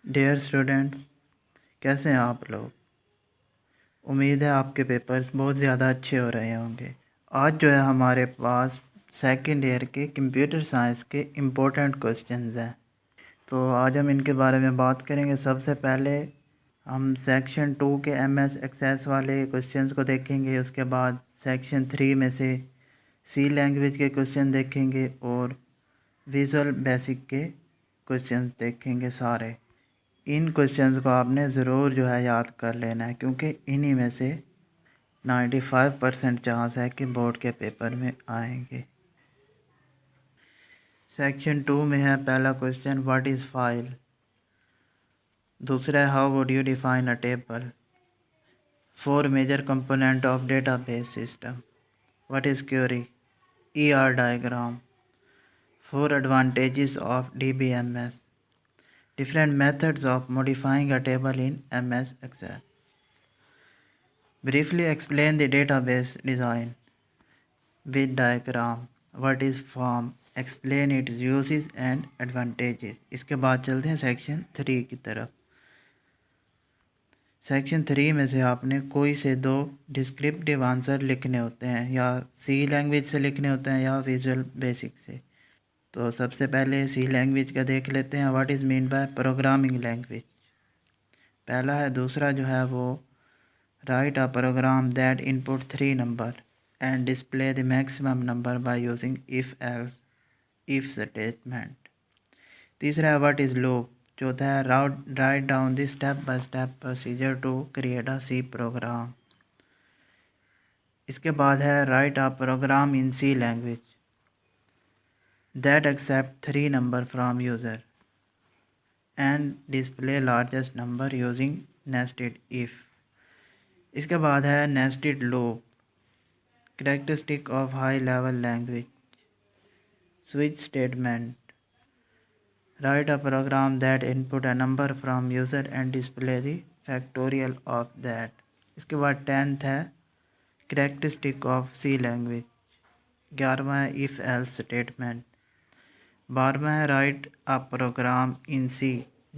Dear students, कैसे हैं आप लोग। उम्मीद है आपके पेपर्स बहुत ज़्यादा अच्छे हो रहे होंगे। आज जो है हमारे पास सेकंड ईयर के कंप्यूटर साइंस के इम्पोर्टेंट क्वेश्चंस हैं, तो आज हम इनके बारे में बात करेंगे। सबसे पहले हम सेक्शन 2 के एमएस एक्सेस वाले क्वेश्चंस को देखेंगे। उसके बाद सेक्शन 3 में से सी लैंग्वेज के क्वेश्चन देखेंगे और विजुअल बेसिक के क्वेश्चंस देखेंगे सारे। इन क्वेश्चंस को आपने ज़रूर जो है याद कर लेना है, क्योंकि इन्हीं में से 95% चांस है कि बोर्ड के पेपर में आएंगे। सेक्शन 2 में है पहला क्वेश्चन, व्हाट इज़ फाइल। दूसरा है, how would you define a table. 4 major component of database system. What is query. ER diagram. 4 advantages of DBMS. Different methods of modifying a table in MS Excel. Briefly explain the database design with diagram. What is form? Explain its uses and advantages. इसके बाद चलते हैं section 3 की तरफ। Section 3 में से आपने कोई से 2 डिस्क्रिप्टिव आंसर लिखने होते हैं, या सी लैंग्वेज से लिखने होते हैं या विजुअल बेसिक से। तो सबसे पहले सी लैंग्वेज का देख लेते हैं। What is mean by programming language, पहला है। दूसरा जो है वो, write a program that input 3 number and display the maximum number by using if statement. तीसरा है, what is loop। चौथा है, write down the step by step procedure to create a C program। इसके बाद है, write a program in C language that accept 3 number from user and display largest number using nested if। इसके बाद है, nested loop, characteristic of high level language, switch statement, write a program that input a number from user and display the factorial of that। इसके बाद 10th है, characteristic of C language। 11वां है, if else statement। 12वां है, write a program in C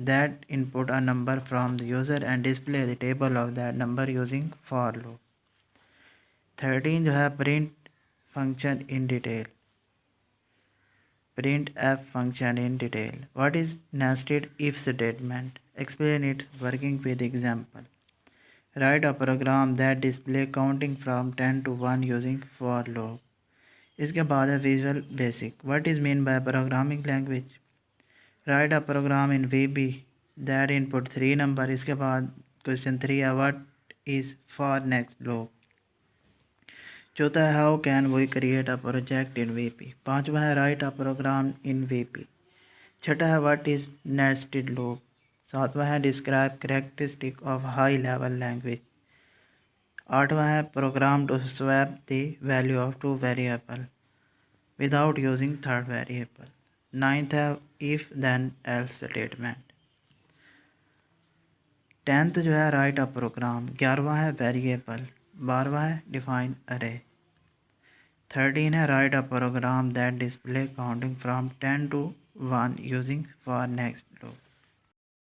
that input a number from the user and display the table of that number using for loop। 13 जो है, print function in detail, printf function in detail। What is nested if statement? Explain its working with example। Write a program that display counting from 10 to 1 using for loop। इसके बाद है visual basic। What is mean by programming language? Write a program in VB that input 3 number। इसके बाद question 3 है, what is for next loop। चौथा है, how can we create a project in VP। पांचवा है, write a program in VP। छठा है, what is nested loop. सातवां है, describe characteristic of high level language. आठवां है, program to swap the value of 2 variable without using third variable. 9th है, if then else statement. 10th जो है, write a programme. 11वां है, वेरिएबल। 12वां है, define array. 13 है, write a program that display counting from 10 to 1 using for next loop.